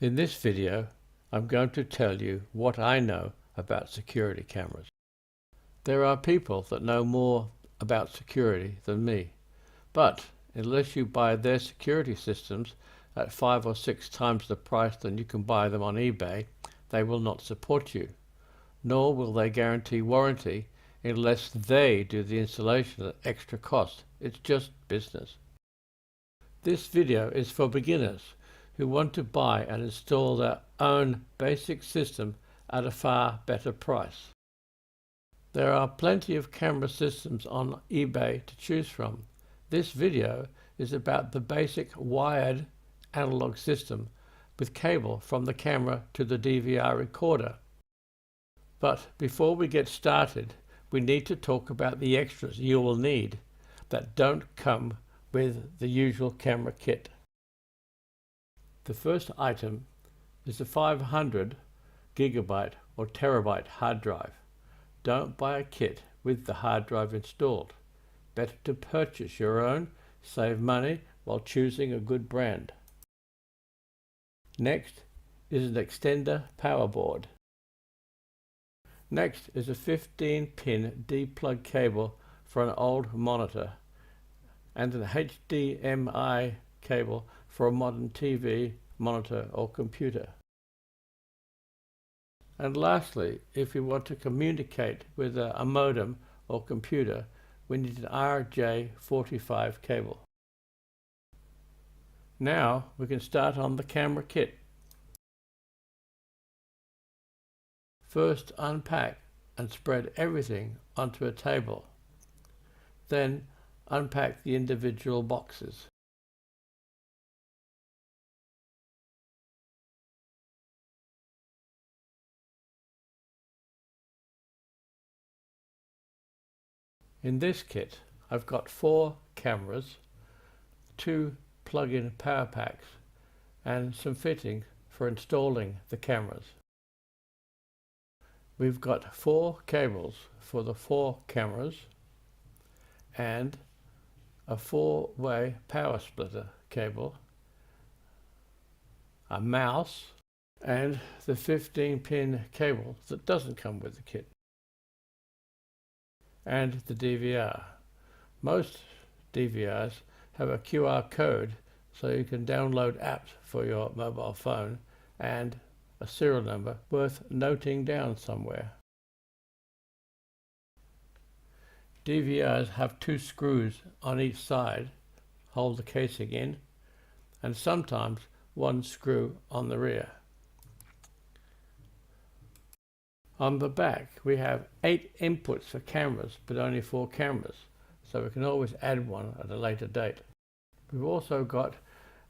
In this video, I'm going to tell you what I know about security cameras. There are people that know more about security than me, but unless you buy their security systems at 5 or 6 times the price than you can buy them on eBay, they will not support you, nor will they guarantee warranty unless they do the installation at extra cost. It's just business. This video is for beginners who want to buy and install their own basic system at a far better price. There are plenty of camera systems on eBay to choose from. This video is about the basic wired analog system with cable from the camera to the DVR recorder. But before we get started, we need to talk about the extras you will need that don't come with the usual camera kit. The first item is a 500 gigabyte or terabyte hard drive. Don't buy a kit with the hard drive installed. Better to purchase your own, save money while choosing a good brand. Next is an extender power board. Next is a 15-pin D-plug cable for an old monitor and an HDMI cable for a modern TV, monitor or computer. And lastly, if you want to communicate with a modem or computer, we need an RJ45 cable. Now we can start on the camera kit. First, unpack and spread everything onto a table. Then unpack the individual boxes. In this kit, I've got 4 cameras, 2 plug-in power packs, and some fitting for installing the cameras. We've got 4 cables for the 4 cameras and a 4-way power splitter cable, a mouse, and the 15-pin cable that doesn't come with the kit, and the DVR. Most DVRs have a QR code so you can download apps for your mobile phone and a serial number worth noting down somewhere. DVRs have 2 screws on each side, hold the casing in, and sometimes 1 screw on the rear. On the back we have 8 inputs for cameras, but only 4 cameras, so we can always add one at a later date. We've also got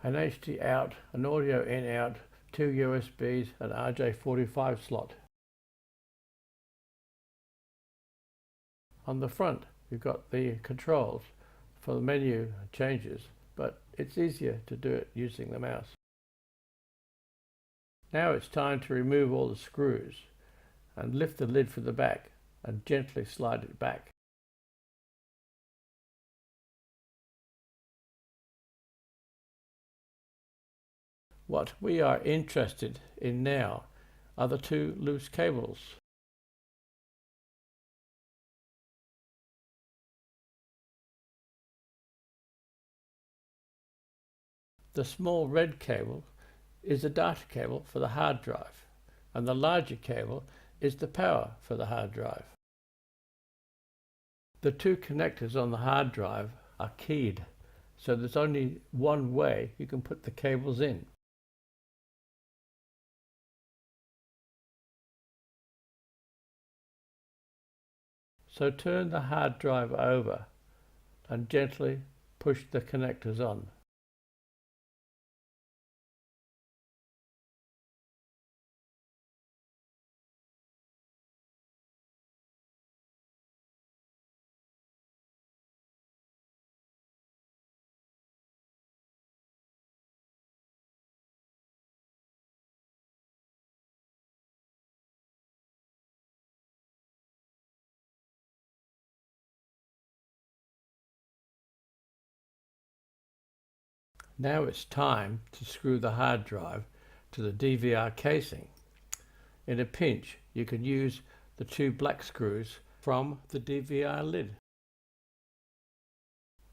an HD out, an audio in out, 2 USBs, an RJ45 slot. On the front we've got the controls for the menu changes, but it's easier to do it using the mouse. Now it's time to remove all the screws and lift the lid from the back and gently slide it back. What we are interested in now are the 2 loose cables. The small red cable is the data cable for the hard drive, and the larger cable is the power for the hard drive. The 2 connectors on the hard drive are keyed, so there's only one way you can put the cables in. So turn the hard drive over and gently push the connectors on. Now it's time to screw the hard drive to the DVR casing. In a pinch, you can use the two black screws from the DVR lid.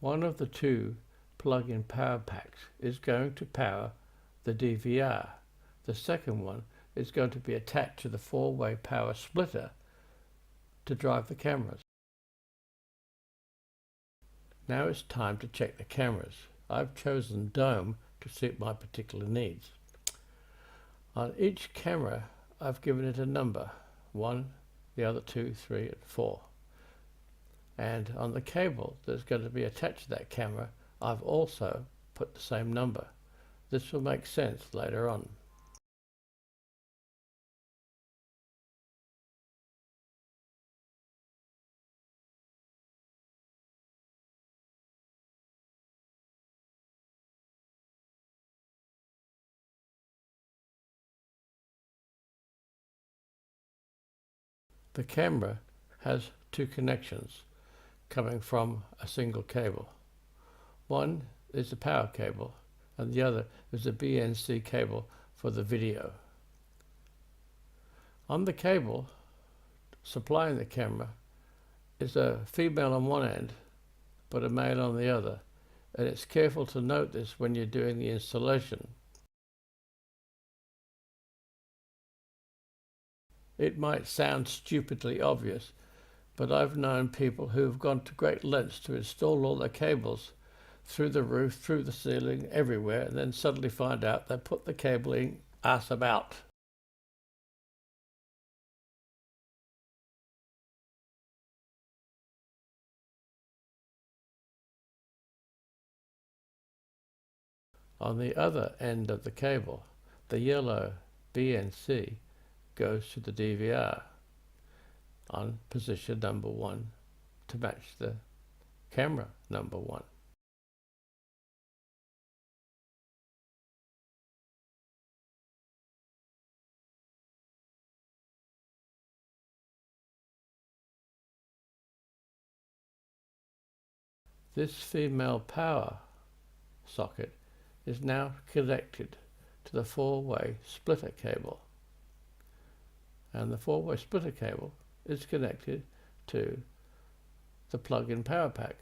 One of the two plug-in power packs is going to power the DVR. The second one is going to be attached to the four-way power splitter to drive the cameras. Now it's time to check the cameras. I've chosen dome to suit my particular needs. On each camera I've given it a number, 1, the other 2, 3 and 4. And on the cable that's going to be attached to that camera I've also put the same number. This will make sense later on. The camera has two connections coming from a single cable. One is the power cable and the other is the BNC cable for the video. On the cable supplying the camera is a female on one end but a male on the other, and it's careful to note this when you're doing the installation. It might sound stupidly obvious, but I've known people who have gone to great lengths to install all their cables through the roof, through the ceiling, everywhere, and then suddenly find out they put the cabling ass about. On the other end of the cable, the yellow BNC goes to the DVR on position number 1 to match the camera number 1. This female power socket is now connected to the four-way splitter cable, and the four-way splitter cable is connected to the plug-in power pack.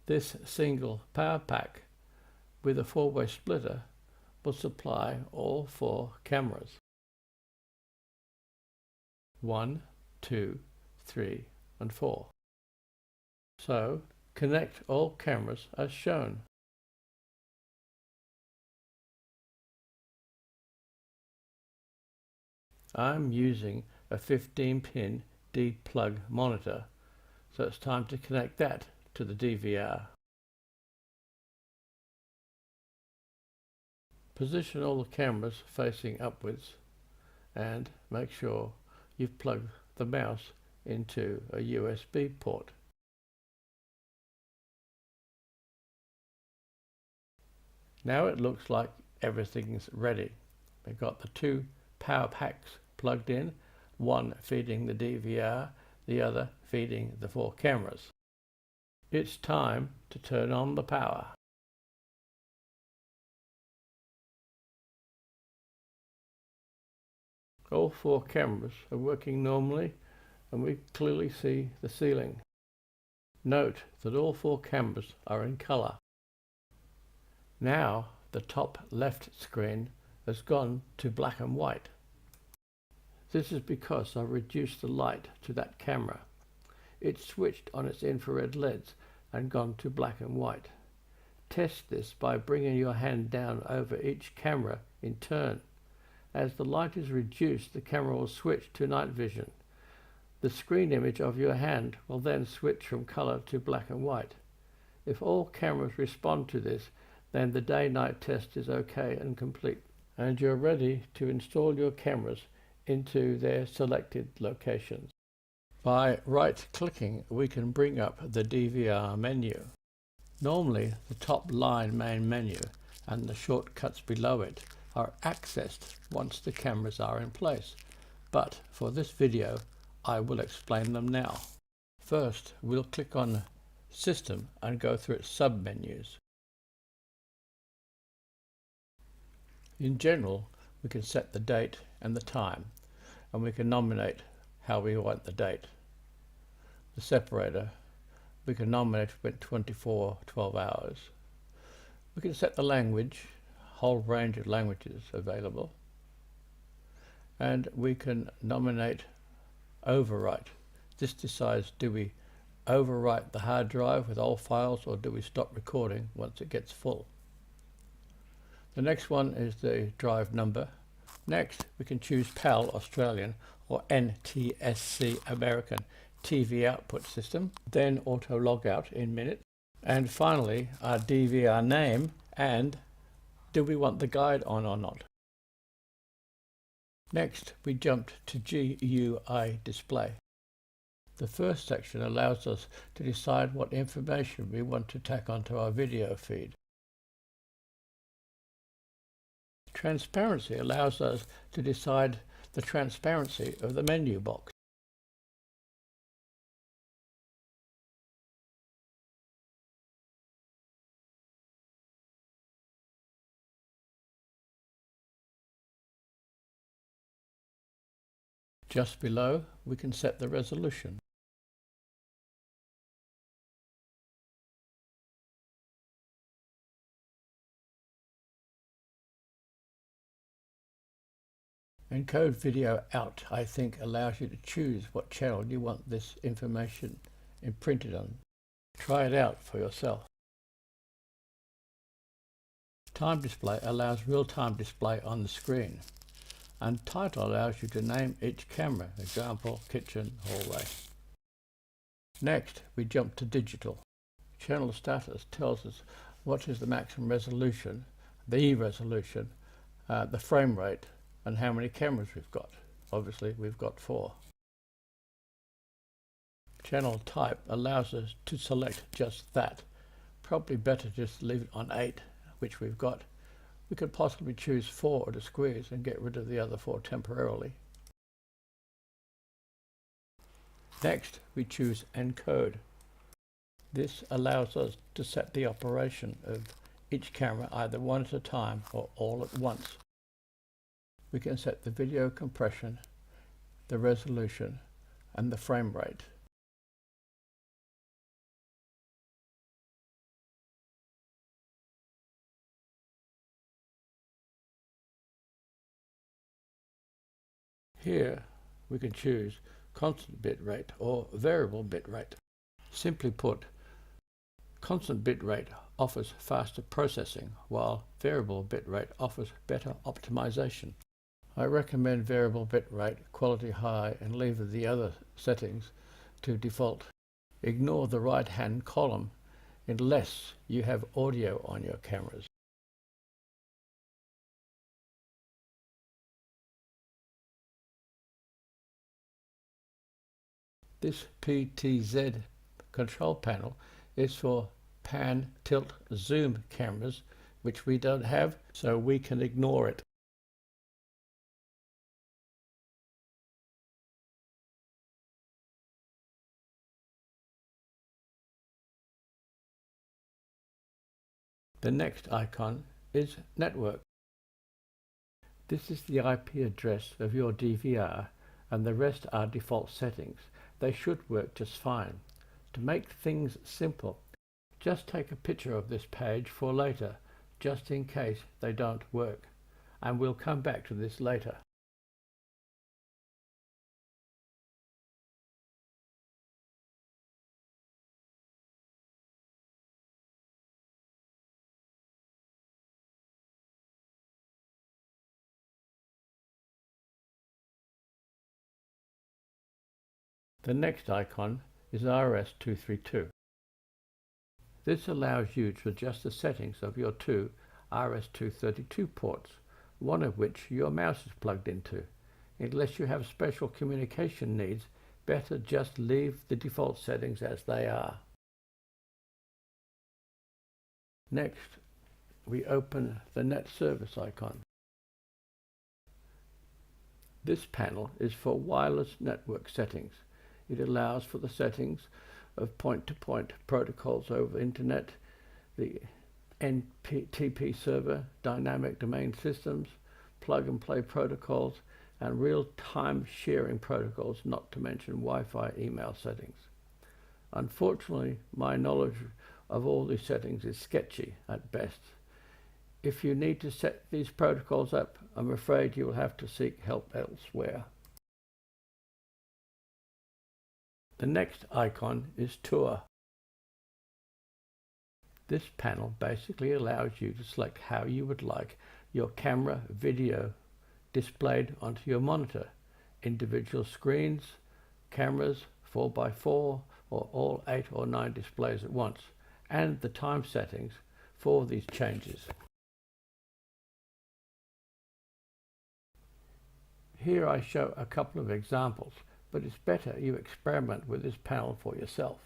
This single power pack with a four-way splitter will supply all 4 cameras. 1, 2, 3 and 4. So connect all cameras as shown. I'm using a 15-pin D-plug monitor, so it's time to connect that to the DVR. Position all the cameras facing upwards and make sure you've plugged the mouse into a USB port. Now it looks like everything's ready. We've got the 2 power packs plugged in, one feeding the DVR, the other feeding the 4 cameras. It's time to turn on the power. All 4 cameras are working normally and we clearly see the ceiling. Note that all 4 cameras are in color. Now the top left screen has gone to black and white. This is because I've reduced the light to that camera. It's switched on its infrared LEDs and gone to black and white. Test this by bringing your hand down over each camera in turn. As the light is reduced, the camera will switch to night vision. The screen image of your hand will then switch from color to black and white. If all cameras respond to this, then the day-night test is okay and complete, and you're ready to install your cameras into their selected locations. By right-clicking, we can bring up the DVR menu. Normally, the top line main menu and the shortcuts below it are accessed once the cameras are in place, but for this video I will explain them now. First, we'll click on System and go through its sub-menus. In general, we can set the date and the time, and we can nominate how we want the date. The separator, we can nominate 12 hours. We can set the language, whole range of languages available, and we can nominate overwrite. This decides, do we overwrite the hard drive with old files, or do we stop recording once it gets full? The next one is the drive number. Next, we can choose PAL Australian or NTSC American TV output system, then auto logout in minutes, and finally our DVR name and do we want the guide on or not. Next, we jumped to GUI display. The first section allows us to decide what information we want to tack onto our video feed. Transparency allows us to decide the transparency of the menu box. Just below, we can set the resolution. Encode video out, I think, allows you to choose what channel you want this information imprinted on. Try it out for yourself. Time display allows real-time display on the screen. And title allows you to name each camera, example, kitchen, hallway. Next, we jump to digital. Channel status tells us what is the maximum resolution, the resolution, the frame rate, and how many cameras we've got. Obviously, we've got 4. Channel type allows us to select just that. Probably better just leave it on 8, which we've got. We could possibly choose 4 to squeeze and get rid of the other 4 temporarily. Next, we choose encode. This allows us to set the operation of each camera either one at a time or all at once. We can set the video compression, the resolution, and the frame rate. Here we can choose constant bit rate or variable bit rate. Simply put, constant bit rate offers faster processing, while variable bit rate offers better optimization. I recommend variable bit rate, quality high, and leave the other settings to default. Ignore the right-hand column unless you have audio on your cameras. This PTZ control panel is for pan, tilt, zoom cameras, which we don't have, so we can ignore it. The next icon is network. This is the IP address of your DVR, and the rest are default settings. They should work just fine. To make things simple, just take a picture of this page for later, just in case they don't work, and we'll come back to this later. The next icon is RS-232. This allows you to adjust the settings of your 2 RS-232 ports, one of which your mouse is plugged into. Unless you have special communication needs, better just leave the default settings as they are. Next, we open the net service icon. This panel is for wireless network settings. It allows for the settings of point-to-point protocols over internet, the NTP server, dynamic domain systems, plug-and-play protocols, and real-time sharing protocols, not to mention Wi-Fi email settings. Unfortunately, my knowledge of all these settings is sketchy at best. If you need to set these protocols up, I'm afraid you will have to seek help elsewhere. The next icon is Tour. This panel basically allows you to select how you would like your camera video displayed onto your monitor. Individual screens, cameras, 4x4, or all 8 or 9 displays at once, and the time settings for these changes. Here I show a couple of examples, but it's better you experiment with this panel for yourself.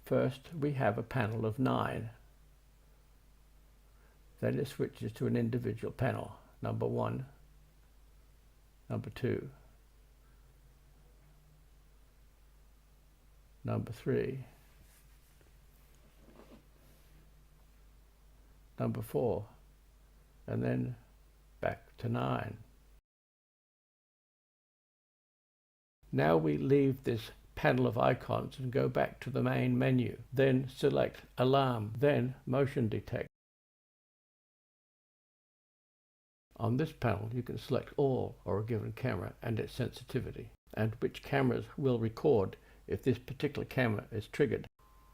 First, we have a panel of 9. Then it switches to an individual panel, number 1, number 2, number 3, number 4, and then back to 9. Now we leave this panel of icons and go back to the main menu. Then select Alarm, then Motion Detect. On this panel you can select all or a given camera and its sensitivity, and which cameras will record if this particular camera is triggered.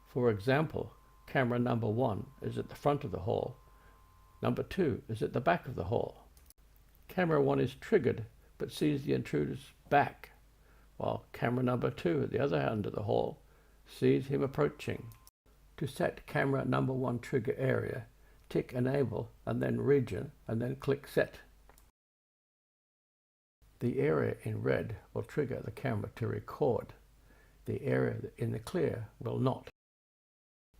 For example, camera number 1 is at the front of the hall, number 2 is at the back of the hall. Camera 1 is triggered but sees the intruder's back, while camera number 2 at the other end of the hall sees him approaching. To set camera number 1 trigger area, tick Enable and then Region and then click Set. The area in red will trigger the camera to record. The area in the clear will not.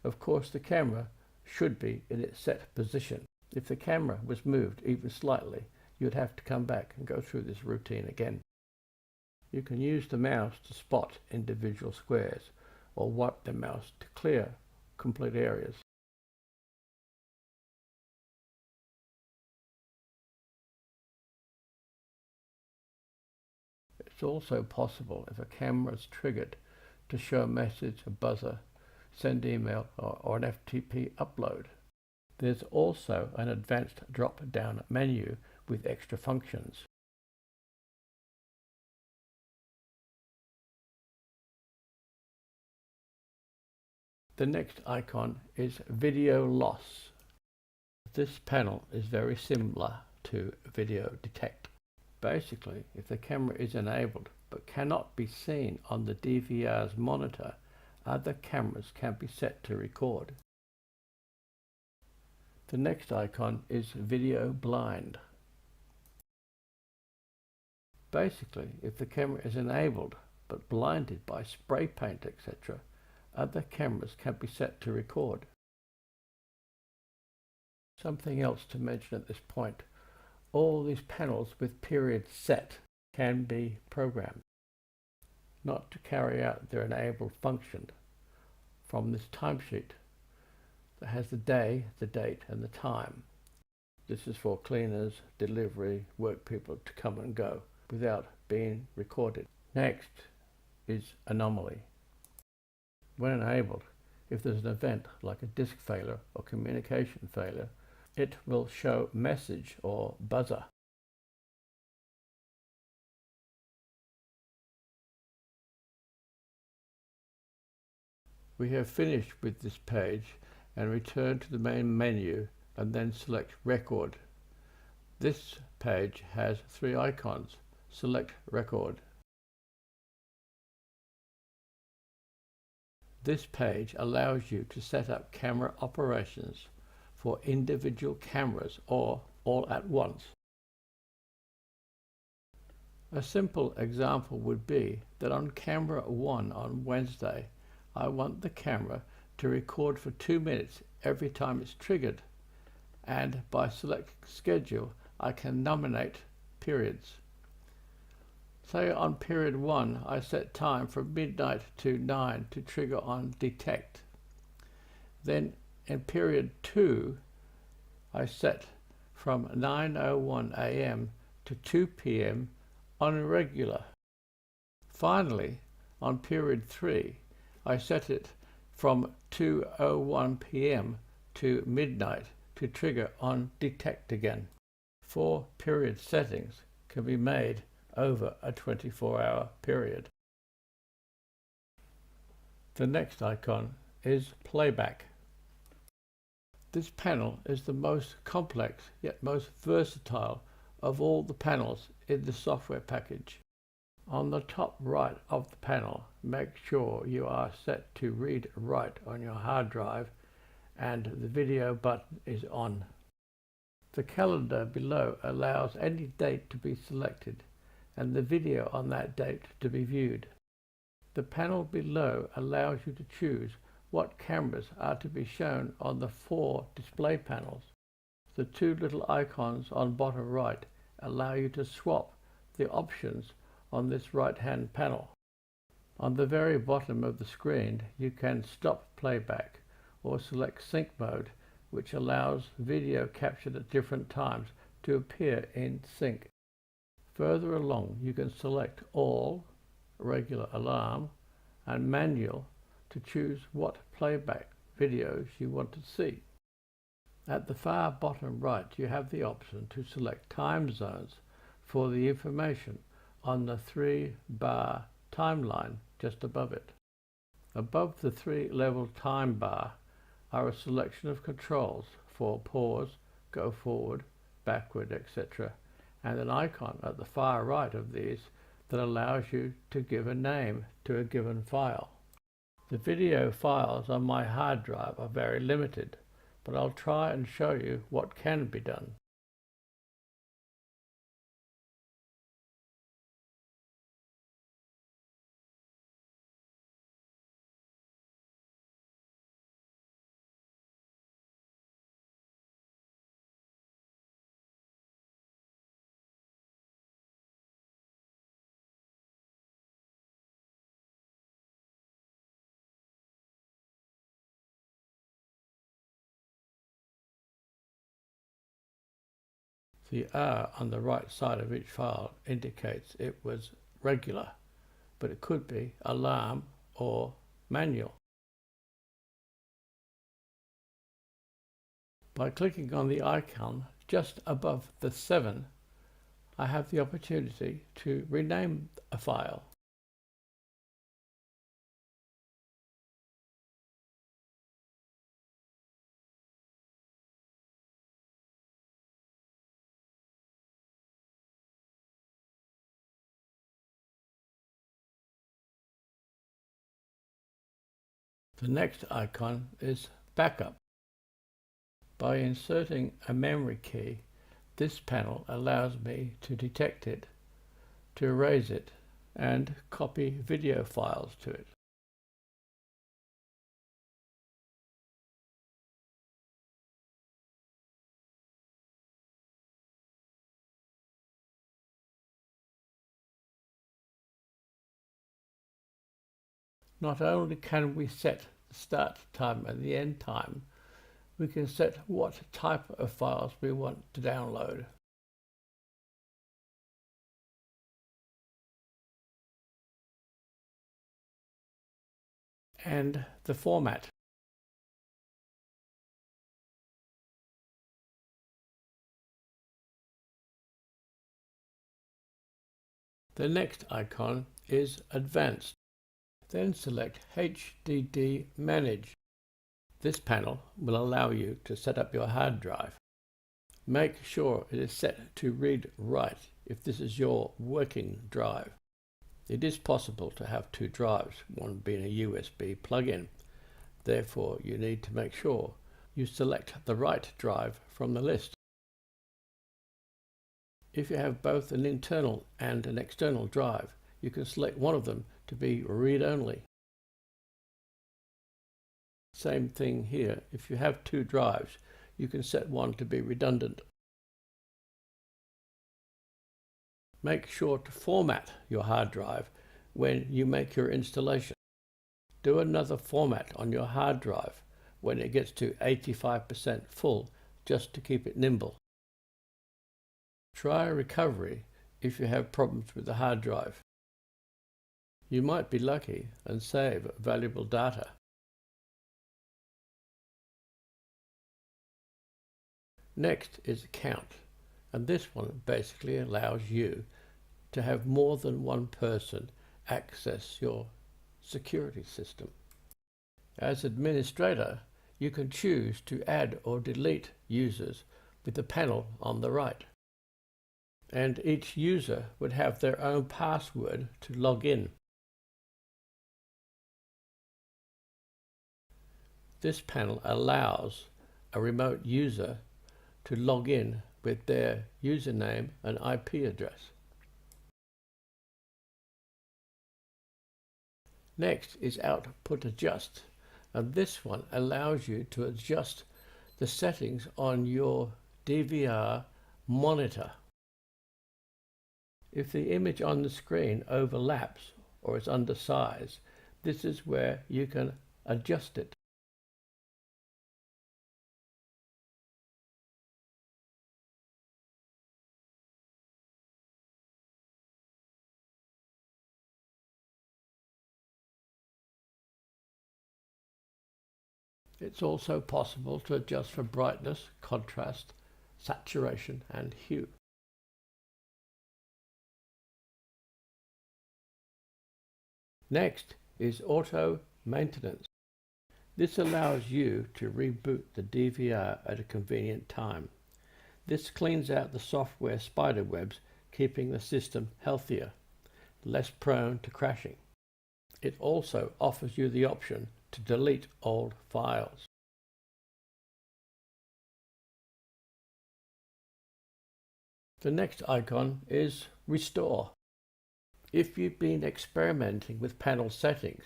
Of course, the camera should be in its set position. If the camera was moved even slightly, you'd have to come back and go through this routine again. You can use the mouse to spot individual squares or wipe the mouse to clear complete areas. It's also possible, if a camera is triggered, to show a message, a buzzer, send email, or an FTP upload. There's also an advanced drop-down menu with extra functions. The next icon is Video Loss. This panel is very similar to Video Detect. Basically, if the camera is enabled but cannot be seen on the DVR's monitor, other cameras can be set to record. The next icon is Video Blind. Basically, if the camera is enabled but blinded by spray paint, etc., other cameras can be set to record. Something else to mention at this point: all these panels with periods set can be programmed not to carry out their enabled function from this timesheet that has the day, the date and the time. This is for cleaners, delivery, work people to come and go without being recorded. Next is Anomaly. When enabled, if there's an event like a disk failure or communication failure, it will show message or buzzer. We have finished with this page and return to the main menu and then select Record. This page has 3 icons. Select Record. This page allows you to set up camera operations for individual cameras or all at once. A simple example would be that on camera 1 on Wednesday, I want the camera to record for 2 minutes every time it's triggered, and by selecting schedule I can nominate periods. Say on period 1 I set time from midnight to 9 to trigger on detect. Then in period 2 I set from 9:01 AM to 2 PM on regular. Finally, on period 3 I set it from 2:01 PM to midnight to trigger on detect again. 4 period settings can be made over a 24-hour period. The next icon is playback. This panel is the most complex yet most versatile of all the panels in the software package. On the top right of the panel, make sure you are set to read write on your hard drive and the video button is on. The calendar below allows any date to be selected and the video on that date to be viewed. The panel below allows you to choose what cameras are to be shown on the 4 display panels. The 2 little icons on bottom right allow you to swap the options on this right-hand panel. On the very bottom of the screen you can stop playback or select sync mode, which allows video captured at different times to appear in sync. Further along you can select all, regular alarm, and manual to choose what playback videos you want to see. At the far bottom right you have the option to select time zones for the information on the 3-bar timeline just above it. Above the 3-level time bar are a selection of controls for pause, go forward, backward, etc., and an icon at the far right of these that allows you to give a name to a given file. The video files on my hard drive are very limited, but I'll try and show you what can be done. The R on the right side of each file indicates it was regular, but it could be alarm or manual. By clicking on the icon just above the 7, I have the opportunity to rename a file. The next icon is backup. By inserting a memory key, this panel allows me to detect it, to erase it, and copy video files to it. Not only can we set the start time and the end time, we can set what type of files we want to download. And the format. The next icon is Advanced. Then select HDD Manage. This panel will allow you to set up your hard drive. Make sure it is set to read write if this is your working drive. It is possible to have 2 drives, one being a USB plug-in. Therefore, you need to make sure you select the right drive from the list. If you have both an internal and an external drive, you can select one of them to be read-only. Same thing here. If you have two drives, you can set one to be redundant. Make sure to format your hard drive when you make your installation. Do another format on your hard drive when it gets to 85% full, just to keep it nimble. Try a recovery if you have problems with the hard drive. You might be lucky and save valuable data. Next is count, and this one basically allows you to have more than one person access your security system. As administrator, you can choose to add or delete users with the panel on the right. And each user would have their own password to log in. This panel allows a remote user to log in with their username and IP address. Next is Output Adjust, and this one allows you to adjust the settings on your DVR monitor. If the image on the screen overlaps or is undersized, this is where you can adjust it. It's also possible to adjust for brightness, contrast, saturation, and hue. Next is auto maintenance. This allows you to reboot the DVR at a convenient time. This cleans out the software spiderwebs, keeping the system healthier, less prone to crashing. It also offers you the option to delete old files. The next icon is Restore. If you've been experimenting with panel settings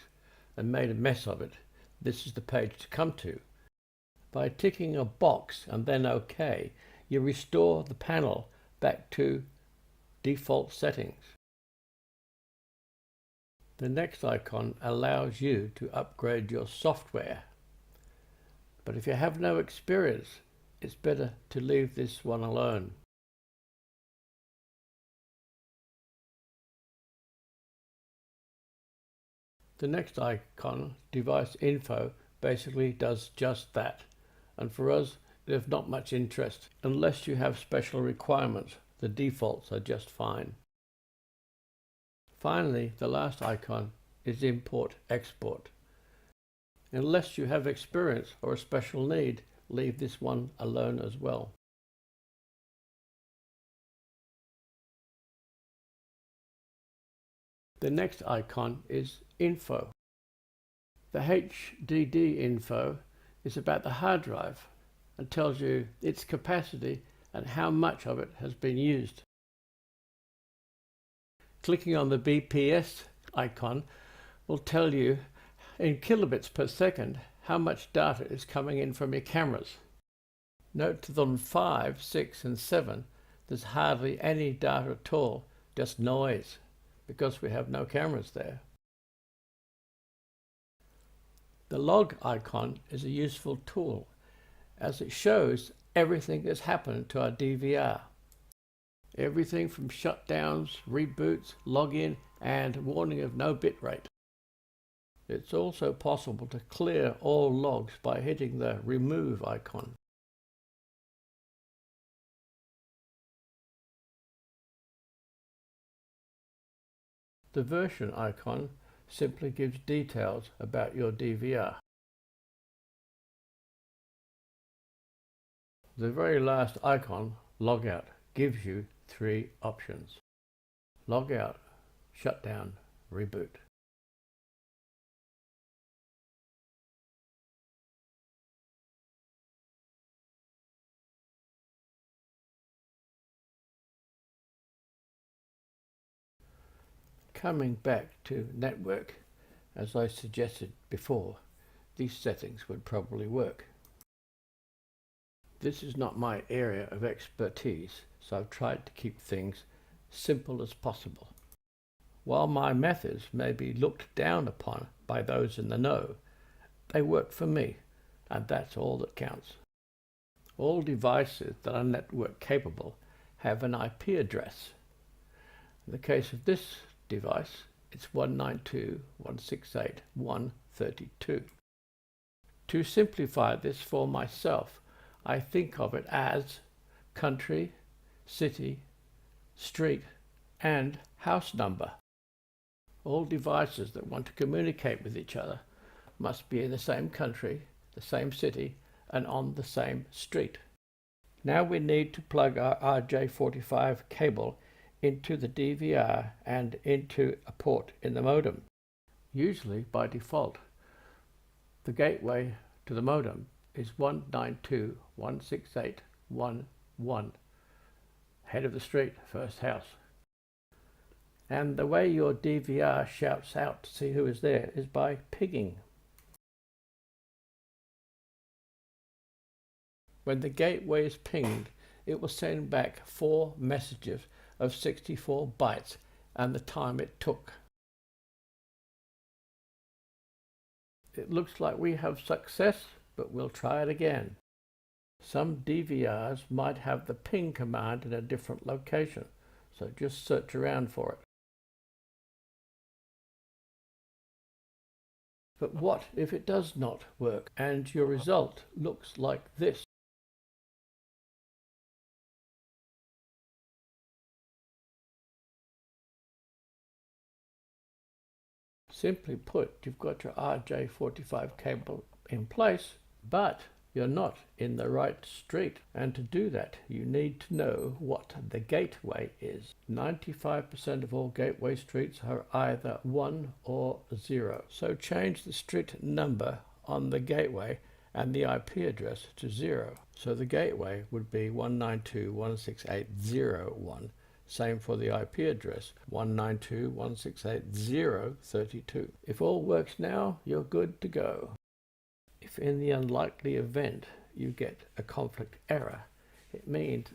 and made a mess of it, this is the page to come to. By ticking a box and then OK, you restore the panel back to default settings. The next icon allows you to upgrade your software. But if you have no experience, it's better to leave this one alone. The next icon, Device Info, basically does just that. And for us, it has not much interest. Unless you have special requirements, the defaults are just fine. Finally, the last icon is Import Export. Unless you have experience or a special need, leave this one alone as well. The next icon is Info. The HDD info is about the hard drive and tells you its capacity and how much of it has been used. Clicking on the BPS icon will tell you in kilobits per second how much data is coming in from your cameras. Note that on 5, 6 and 7 there's hardly any data at all, just noise, because we have no cameras there. The log icon is a useful tool as it shows everything that's happened to our DVR. Everything from shutdowns, reboots, login, and warning of no bitrate. It's also possible to clear all logs by hitting the remove icon. The version icon simply gives details about your DVR. The very last icon, Logout, gives you 3 options: Logout, Shutdown, Reboot. Coming back to network, as I suggested before, these settings would probably work. This is not my area of expertise, so I've tried to keep things simple as possible. While my methods may be looked down upon by those in the know, they work for me, and that's all that counts. All devices that are network capable have an IP address. In the case of this device, it's 192.168.132. To simplify this for myself, I think of it as country, city, street, and house number. All devices that want to communicate with each other must be in the same country, the same city, and on the same street. Now we need to plug our RJ45 cable into the DVR and into a port in the modem. Usually, by default, the gateway to the modem is 192.168.1.1, head of the street, first house. And the way your DVR shouts out to see who is there is by pinging. When the gateway is pinged, it will send back 4 messages of 64 bytes and the time it took. It looks like we have success, but we'll try it again. Some DVRs might have the ping command in a different location, so just search around for it. But what if it does not work and your result looks like this? Simply put, you've got your RJ45 cable in place, but you're not in the right street. And to do that, you need to know what the gateway is. 95% of all gateway streets are either 1 or 0. So change the street number on the gateway and the IP address to 0. So the gateway would be 192.168.0.1. Same for the IP address, 192.168.0.32. If all works now, you're good to go. If in the unlikely event you get a conflict error, it means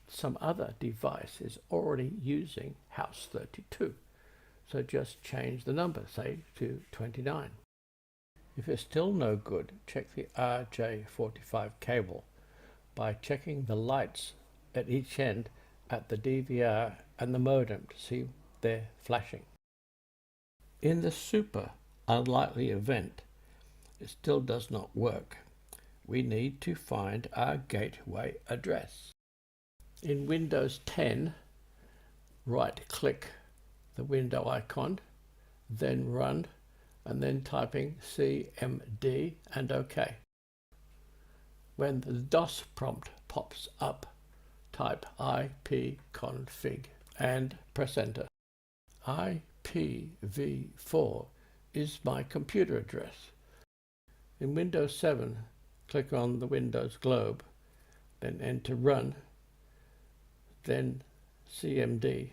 some other device is already using house 32. So just change the number, say to 29. If it's still no good, check the RJ45 cable by checking the lights at each end at the DVR and the modem to see they're flashing. In the super unlikely event it still does not work, we need to find our gateway address. In Windows 10, right-click the window icon, then Run, and then typing CMD and OK. When the DOS prompt pops up, type ipconfig and press enter. IPv4 is my computer address. In Windows 7, click on the Windows globe, then enter Run, then CMD,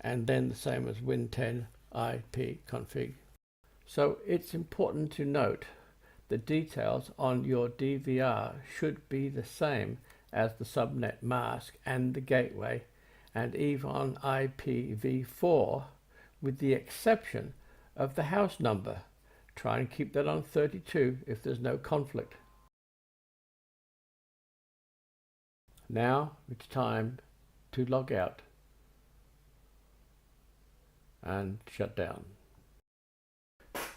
and then the same as Win10 ipconfig. So it's important to note the details on your DVR should be the same as the subnet mask and the gateway, and even on IPv4, with the exception of the house number. Try and keep that on 32 if there's no conflict. Now it's time to log out and shut down.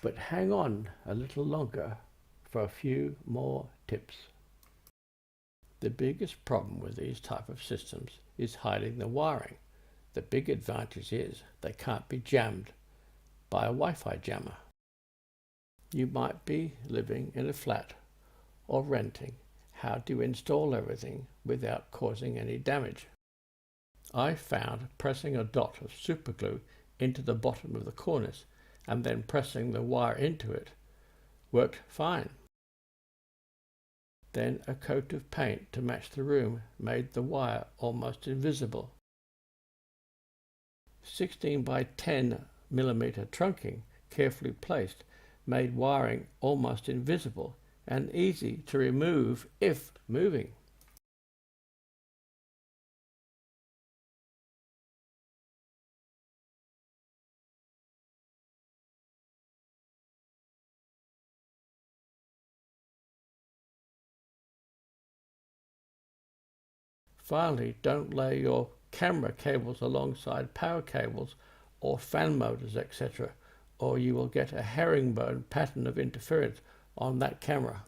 But hang on a little longer for a few more tips. The biggest problem with these type of systems is hiding the wiring. The big advantage is they can't be jammed by a Wi-Fi jammer. You might be living in a flat or renting. How do you install everything without causing any damage? I found pressing a dot of superglue into the bottom of the cornice and then pressing the wire into it worked fine. Then a coat of paint to match the room made the wire almost invisible. 16 by 10 millimeter trunking, carefully placed, made wiring almost invisible and easy to remove if moving. Finally, don't lay your camera cables alongside power cables or fan motors, etc., or you will get a herringbone pattern of interference on that camera.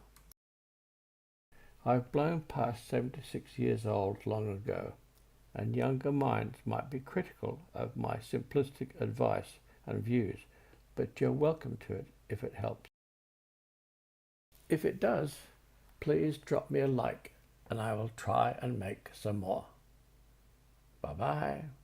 I've blown past 76 years old long ago, and younger minds might be critical of my simplistic advice and views, but you're welcome to it if it helps. If it does, please drop me a like and I will try and make some more. Bye-bye.